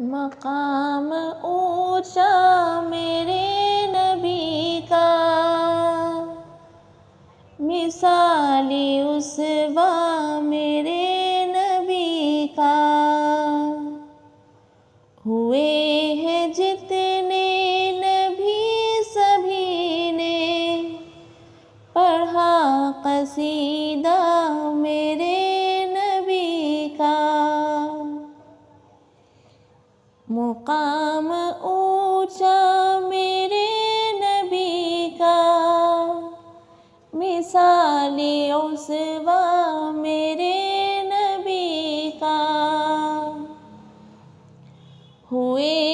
مقام اونچا میرے نبی کا، مثالی اسوہ میرے نبی کا، ہوئے ہیں جتنے نبی سبھی نے پڑھا قصیدہ میرے نبی کا، مقام اونچا میرے نبی کا، مثالی اسوہ میرے نبی کا، ہوئے